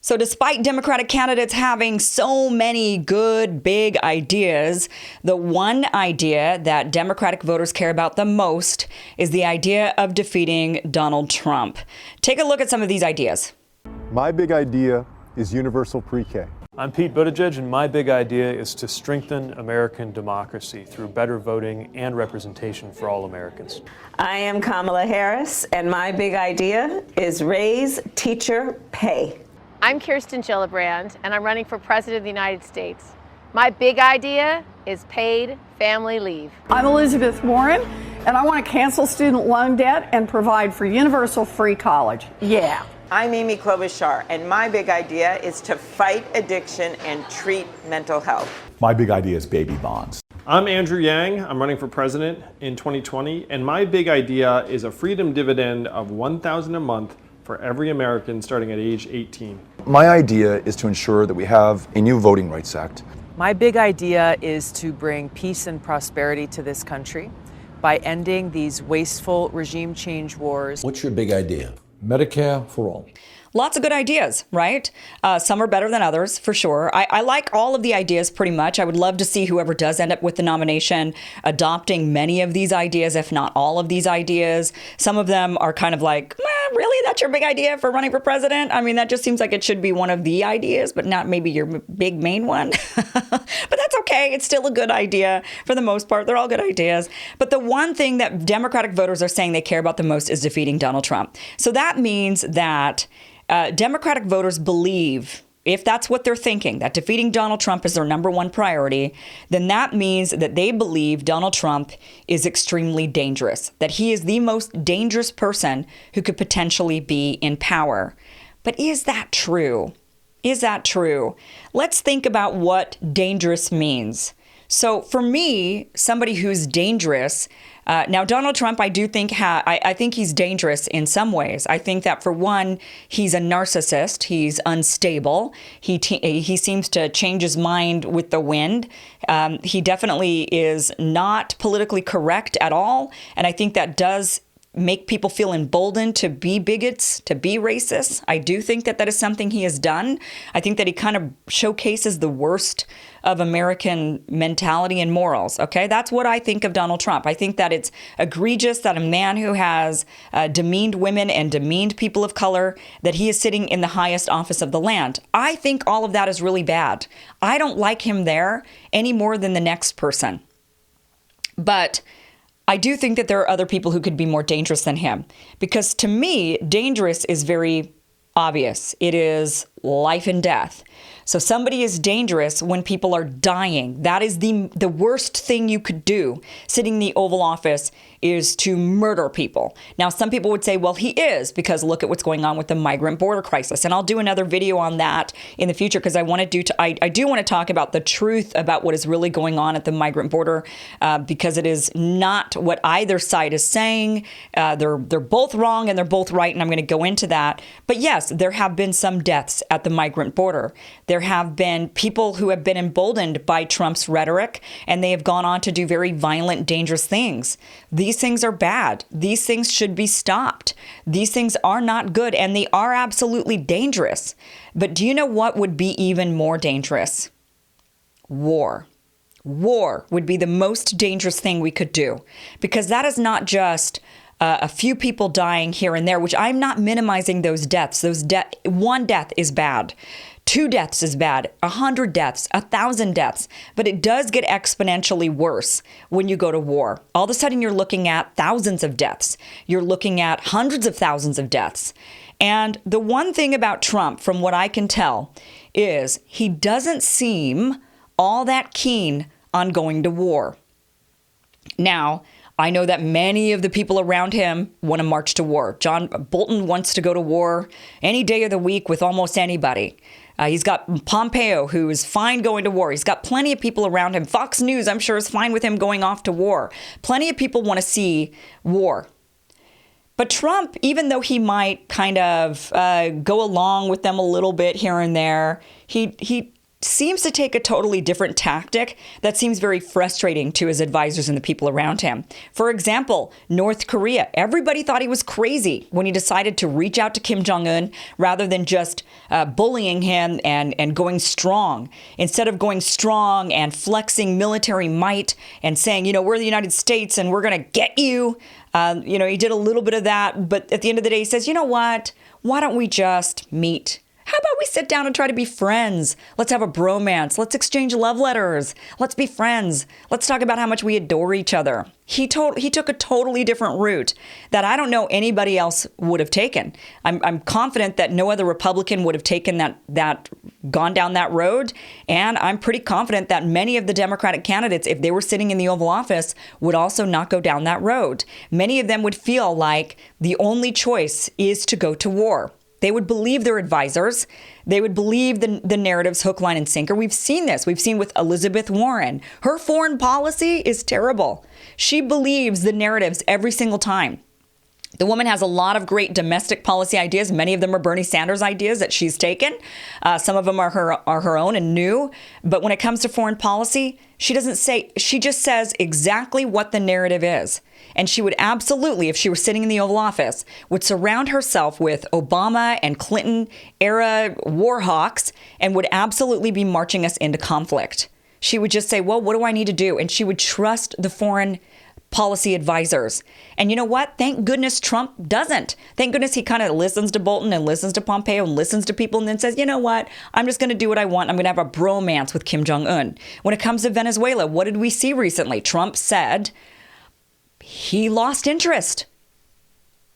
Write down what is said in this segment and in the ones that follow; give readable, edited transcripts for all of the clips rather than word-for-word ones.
So despite Democratic candidates having so many good, big ideas, the one idea that Democratic voters care about the most is the idea of defeating Donald Trump. Take a look at some of these ideas. My big idea is universal pre-K. I'm Pete Buttigieg, and my big idea is to strengthen American democracy through better voting and representation for all Americans. I am Kamala Harris, and my big idea is raise teacher pay. I'm Kirsten Gillibrand, and I'm running for President of the United States. My big idea is paid family leave. I'm Elizabeth Warren, and I want to cancel student loan debt and provide for universal free college. Yeah. I'm Amy Klobuchar, and my big idea is to fight addiction and treat mental health. My big idea is baby bonds. I'm Andrew Yang. I'm running for president in 2020, and my big idea is a freedom dividend of $1,000 a month for every American starting at age 18. My idea is to ensure that we have a new Voting Rights Act. My big idea is to bring peace and prosperity to this country by ending these wasteful regime change wars. What's your big idea? Medicare for all. Lots of good ideas, right? Some are better than others, for sure. I like all of the ideas pretty much. I would love to see whoever does end up with the nomination adopting many of these ideas, if not all of these ideas. Some of them are kind of like, really? That's your big idea for running for president? I mean, that just seems like it should be one of the ideas, but not maybe your big main one. But that's okay. It's still a good idea for the most part. They're all good ideas. But the one thing that Democratic voters are saying they care about the most is defeating Donald Trump. So that means that Democratic voters believe, if that's what they're thinking, that defeating Donald Trump is their number one priority, then that means that they believe Donald Trump is extremely dangerous, that he is the most dangerous person who could potentially be in power. But is that true? Is that true? Let's think about what dangerous means. So for me, somebody who's dangerous, now Donald Trump, I do think I think he's dangerous in some ways. I think that for one, he's a narcissist. He's unstable. He seems to change his mind with the wind. He definitely is not politically correct at all, and I think that does make people feel emboldened to be bigots, to be racists. I do think that that is something he has done. I think that he kind of showcases the worst of American mentality and morals. Okay, that's what I think of Donald Trump. I think that it's egregious that a man who has demeaned women and demeaned people of color, that he is sitting in the highest office of the land. I think all of that is really bad. I don't like him there any more than the next person. But I do think that there are other people who could be more dangerous than him, because to me, dangerous is very obvious. It is life and death. So somebody is dangerous when people are dying. That is the worst thing you could do sitting in the Oval Office, is to murder people. Now, some people would say, well, he is, because look at what's going on with the migrant border crisis. And I'll do another video on that in the future, because I do want to talk about the truth about what is really going on at the migrant border, because it is not what either side is saying. They're both wrong and they're both right, and I'm going to go into that. But yes, there have been some deaths at the migrant border. There have been people who have been emboldened by Trump's rhetoric, and they have gone on to do very violent, dangerous things. These things are bad. These things should be stopped. These things are not good, and they are absolutely dangerous. But do you know what would be even more dangerous? War. War would be the most dangerous thing we could do, because that is not just a few people dying here and there, which I'm not minimizing those deaths. One death is bad. 2 deaths is bad, 100 deaths, 1,000 deaths, but it does get exponentially worse when you go to war. All of a sudden, you're looking at thousands of deaths. You're looking at hundreds of thousands of deaths. And the one thing about Trump, from what I can tell, is he doesn't seem all that keen on going to war. Now, I know that many of the people around him want to march to war. John Bolton wants to go to war any day of the week with almost anybody. He's got Pompeo, who is fine going to war. He's got plenty of people around him. Fox News, I'm sure, is fine with him going off to war. Plenty of people want to see war. But Trump, even though he might kind of go along with them a little bit here and there, he seems to take a totally different tactic that seems very frustrating to his advisors and the people around him. For example, North Korea. Everybody thought he was crazy when he decided to reach out to Kim Jong-un rather than just bullying him and going strong. Instead of going strong and flexing military might and saying, we're the United States and we're going to get you. He did a little bit of that. But at the end of the day, he says, you know what? Why don't we just meet? How about we sit down and try to be friends? Let's have a bromance. Let's exchange love letters. Let's be friends. Let's talk about how much we adore each other. He took a totally different route that I don't know anybody else would have taken. I'm confident that no other Republican would have taken gone down that road. And I'm pretty confident that many of the Democratic candidates, if they were sitting in the Oval Office, would also not go down that road. Many of them would feel like the only choice is to go to war. They would believe their advisors. They would believe the narratives hook, line, and sinker. We've seen this. We've seen with Elizabeth Warren. Her foreign policy is terrible. She believes the narratives every single time. The woman has a lot of great domestic policy ideas. Many of them are Bernie Sanders ideas that she's taken. Some of them are her own and new. But when it comes to foreign policy, she just says exactly what the narrative is. And she would absolutely, if she were sitting in the Oval Office, would surround herself with Obama and Clinton era war hawks and would absolutely be marching us into conflict. She would just say, well, what do I need to do? And she would trust the foreign policy advisors. And you know what? Thank goodness Trump doesn't. Thank goodness he kind of listens to Bolton and listens to Pompeo and listens to people and then says, you know what? I'm just going to do what I want. I'm going to have a bromance with Kim Jong-un. When it comes to Venezuela, what did we see recently? Trump said he lost interest.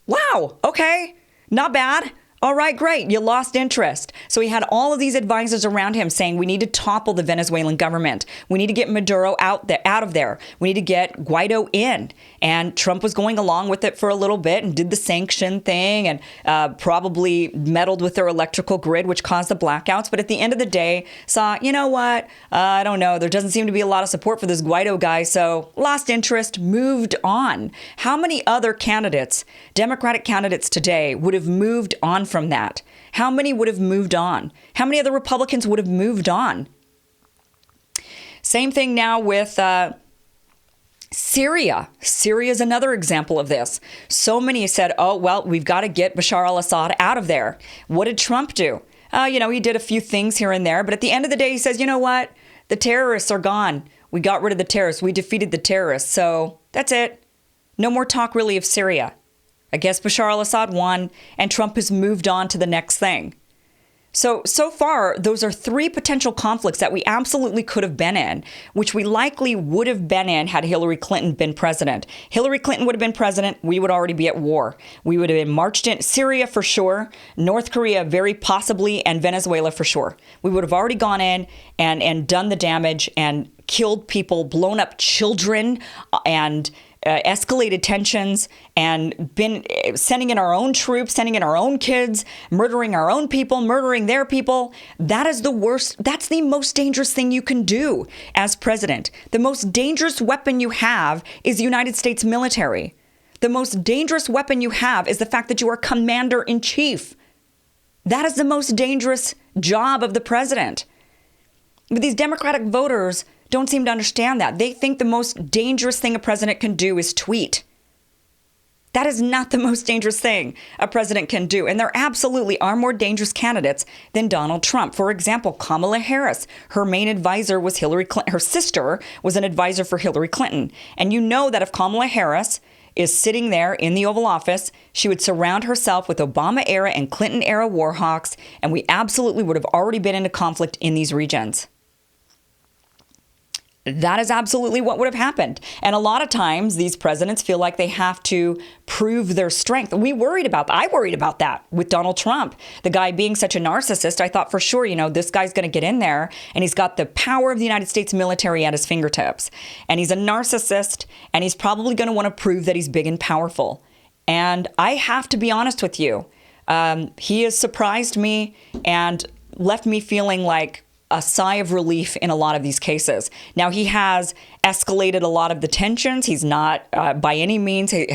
Wow. Okay. Not bad. All right, great. You lost interest. So he had all of these advisors around him saying, we need to topple the Venezuelan government. We need to get Maduro out of there. We need to get Guaido in. And Trump was going along with it for a little bit and did the sanction thing and probably meddled with their electrical grid, which caused the blackouts. But at the end of the day, saw, you know what? I don't know. There doesn't seem to be a lot of support for this Guaido guy. So lost interest, moved on. How many other candidates, Democratic candidates today, would have moved on from that? How many would have moved on? How many other Republicans would have moved on? Same thing now with Syria. Syria is another example of this. So many said, oh, well, we've got to get Bashar al-Assad out of there. What did Trump do? He did a few things here and there. But at the end of the day, he says, you know what? The terrorists are gone. We got rid of the terrorists. We defeated the terrorists. So that's it. No more talk really of Syria. I guess Bashar al-Assad won, and Trump has moved on to the next thing. So far, those are three potential conflicts that we absolutely could have been in, which we likely would have been in had Hillary Clinton been president. Hillary Clinton would have been president. We would already be at war. We would have been marched in Syria for sure, North Korea very possibly, and Venezuela for sure. We would have already gone in and done the damage and killed people, blown up children, and escalated tensions and been sending in our own troops, sending in our own kids, murdering our own people, murdering their people. That is the worst. That's the most dangerous thing you can do as president. The most dangerous weapon you have is the United States military. The most dangerous weapon you have is the fact that you are commander in chief. That is the most dangerous job of the president. But these Democratic voters don't seem to understand that. They think the most dangerous thing a president can do is tweet. That is not the most dangerous thing a president can do. And there absolutely are more dangerous candidates than Donald Trump. For example, Kamala Harris, her main advisor was Hillary Clinton. Her sister was an advisor for Hillary Clinton. And you know that if Kamala Harris is sitting there in the Oval Office, she would surround herself with Obama era and Clinton era war hawks. And we absolutely would have already been into conflict in these regions. That is absolutely what would have happened. And a lot of times these presidents feel like they have to prove their strength. I worried about that with Donald Trump, the guy being such a narcissist. I thought for sure, this guy's going to get in there and he's got the power of the United States military at his fingertips. And he's a narcissist and he's probably going to want to prove that he's big and powerful. And I have to be honest with you. He has surprised me and left me feeling like a sigh of relief in a lot of these cases. Now, he has escalated a lot of the tensions. He's not, by any means, he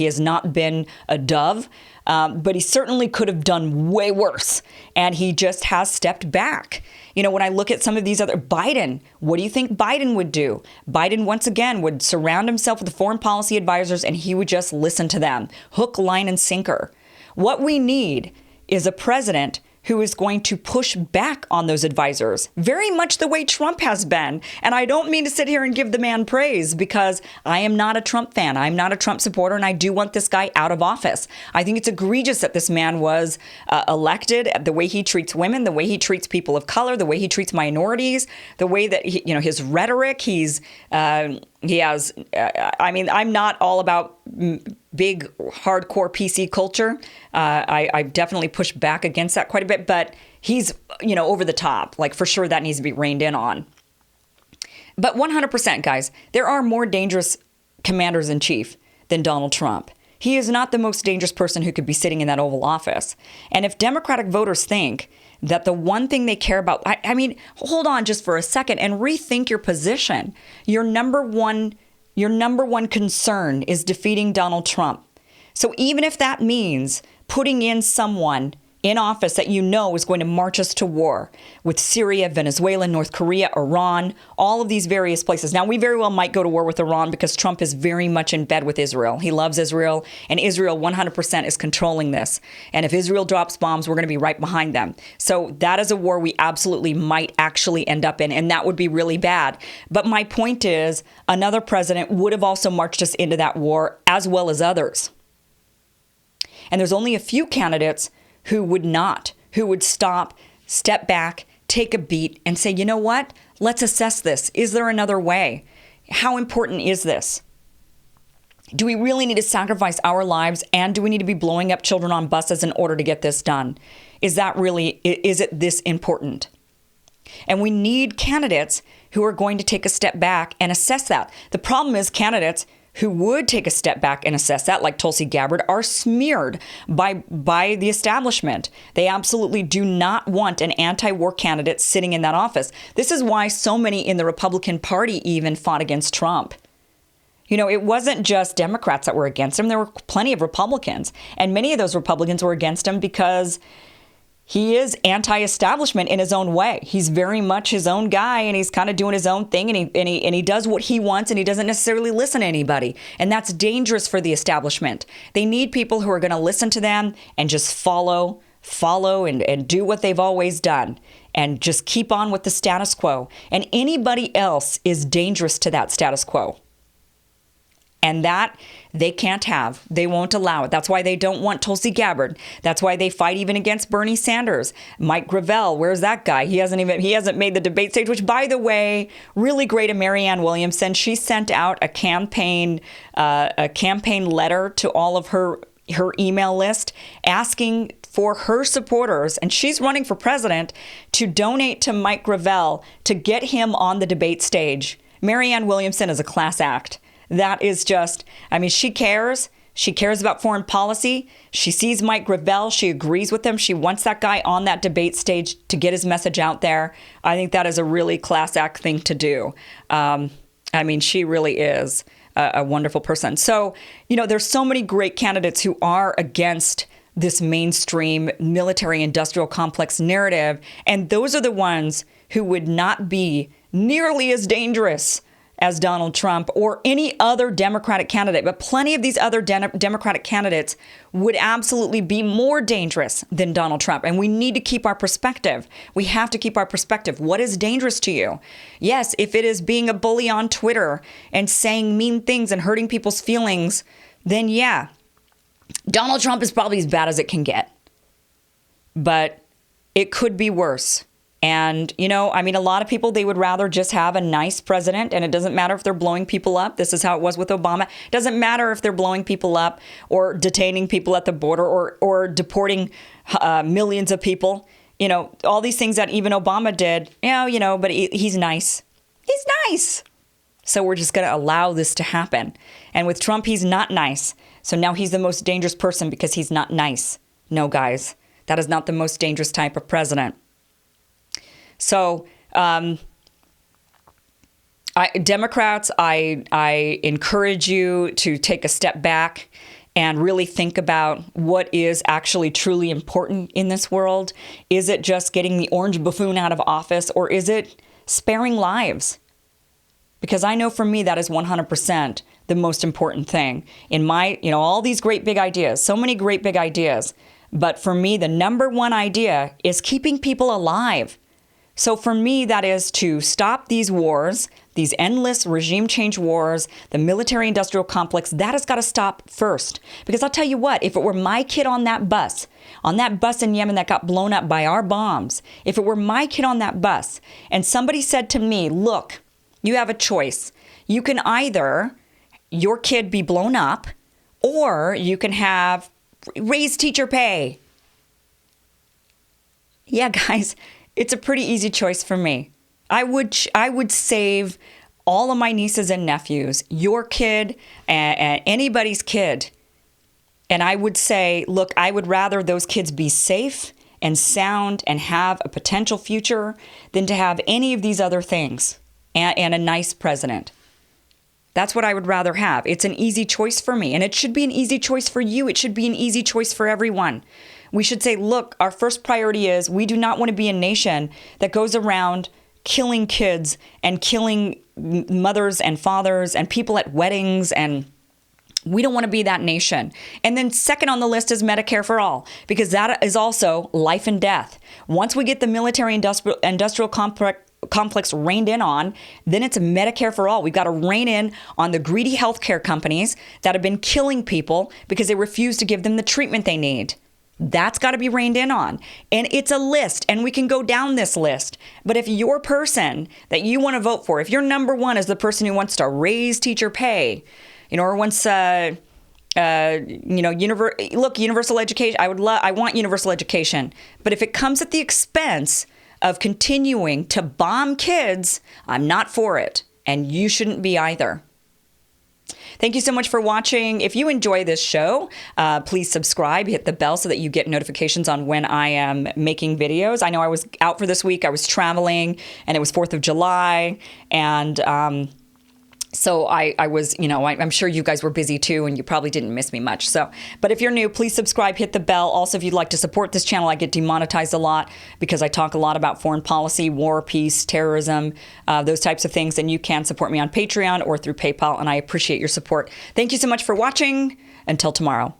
has not been a dove. but he certainly could have done way worse. And he just has stepped back. When I look at some of these other, Biden, what do you think Biden would do? Biden, once again, would surround himself with foreign policy advisors and he would just listen to them. Hook, line, and sinker. What we need is a president who is going to push back on those advisors, very much the way Trump has been. And I don't mean to sit here and give the man praise, because I am not a Trump fan. I'm not a Trump supporter, and I do want this guy out of office. I think it's egregious that this man was elected, the way he treats women, the way he treats people of color, the way he treats minorities, the way that his rhetoric, he has, I'm not all about big, hardcore PC culture. I definitely push back against that quite a bit, but he's, over the top. Like, for sure, that needs to be reined in on. But 100%, guys, there are more dangerous commanders in chief than Donald Trump. He is not the most dangerous person who could be sitting in that Oval Office. And if Democratic voters think that the one thing they care about, hold on just for a second and rethink your position. Your number one concern is defeating Donald Trump. So even if that means putting in someone in office that is going to march us to war with Syria, Venezuela, North Korea, Iran, all of these various places. Now, we very well might go to war with Iran because Trump is very much in bed with Israel. He loves Israel, and Israel 100% is controlling this. And if Israel drops bombs, we're going to be right behind them. So that is a war we absolutely might actually end up in, and that would be really bad. But my point is, another president would have also marched us into that war, as well as others. And there's only a few candidates who would not, who would stop, step back, take a beat, and say, you know what? Let's assess this. Is there another way? How important is this? Do we really need to sacrifice our lives, and do we need to be blowing up children on buses in order to get this done? Is it this important? And we need candidates who are going to take a step back and assess that. The problem is candidates who would take a step back and assess that, like Tulsi Gabbard, are smeared by the establishment. They absolutely do not want an anti-war candidate sitting in that office. This is why so many in the Republican Party even fought against Trump. It wasn't just Democrats that were against him. There were plenty of Republicans. And many of those Republicans were against him because he is anti-establishment in his own way. He's very much his own guy, and he's kind of doing his own thing, and he does what he wants, and he doesn't necessarily listen to anybody. And that's dangerous for the establishment. They need people who are going to listen to them and just follow and do what they've always done and just keep on with the status quo. And anybody else is dangerous to that status quo. And that they can't have. They won't allow it. That's why they don't want Tulsi Gabbard. That's why they fight even against Bernie Sanders. Mike Gravel, where's that guy? He hasn't made the debate stage, which, by the way, really great of Marianne Williamson. She sent out a campaign letter to all of her email list asking for her supporters, and she's running for president, to donate to Mike Gravel to get him on the debate stage. Marianne Williamson is a class act. That is just, she cares. She cares about foreign policy. She sees Mike Gravel. She agrees with him. She wants that guy on that debate stage to get his message out there. I think that is a really class act thing to do. She really is a wonderful person. So, there's so many great candidates who are against this mainstream military industrial complex narrative. And those are the ones who would not be nearly as dangerous as Donald Trump or any other Democratic candidate. But plenty of these other Democratic candidates would absolutely be more dangerous than Donald Trump. And we need to keep our perspective. We have to keep our perspective. What is dangerous to you? Yes, if it is being a bully on Twitter and saying mean things and hurting people's feelings, then yeah, Donald Trump is probably as bad as it can get. But it could be worse. And, a lot of people, they would rather just have a nice president, and it doesn't matter if they're blowing people up. This is how it was with Obama. It doesn't matter if they're blowing people up or detaining people at the border or deporting millions of people. All these things that even Obama did, but he's nice. He's nice. So we're just going to allow this to happen. And with Trump, he's not nice. So now he's the most dangerous person because he's not nice. No, guys, that is not the most dangerous type of president. So Democrats, I encourage you to take a step back and really think about what is actually truly important in this world. Is it just getting the orange buffoon out of office, or is it sparing lives? Because I know for me that is 100% the most important thing in my, all these great big ideas, so many great big ideas. But for me, the number one idea is keeping people alive. So for me, that is to stop these wars, these endless regime change wars, the military-industrial complex. That has got to stop first. Because I'll tell you what, if it were my kid on that bus in Yemen that got blown up by our bombs, if it were my kid on that bus and somebody said to me, look, you have a choice. You can either your kid be blown up, or you can have raise teacher pay. Yeah, guys, it's a pretty easy choice for me. I would save all of my nieces and nephews, your kid, and anybody's kid. And I would say, look, I would rather those kids be safe and sound and have a potential future than to have any of these other things and a nice president. That's what I would rather have. It's an easy choice for me, and it should be an easy choice for you. It should be an easy choice for everyone. We should say, look, our first priority is we do not want to be a nation that goes around killing kids and killing mothers and fathers and people at weddings, and we don't want to be that nation. And then second on the list is Medicare for all, because that is also life and death. Once we get the military-industrial complex reined in on, then it's Medicare for all. We've got to rein in on the greedy healthcare companies that have been killing people because they refuse to give them the treatment they need. That's got to be reined in on. And it's a list, and we can go down this list. But if your person that you want to vote for, if your number one is the person who wants to raise teacher pay, or wants universal education, I want universal education. But if it comes at the expense of continuing to bomb kids, I'm not for it. And you shouldn't be either. Thank you so much for watching. If you enjoy this show, please subscribe, hit the bell so that you get notifications on when I am making videos. I know I was out for this week. I was traveling, and it was 4th of July. And so I was, I'm sure you guys were busy too, and you probably didn't miss me much. But if you're new, please subscribe, hit the bell. Also, if you'd like to support this channel, I get demonetized a lot because I talk a lot about foreign policy, war, peace, terrorism, those types of things. And you can support me on Patreon or through PayPal, and I appreciate your support. Thank you so much for watching. Until tomorrow.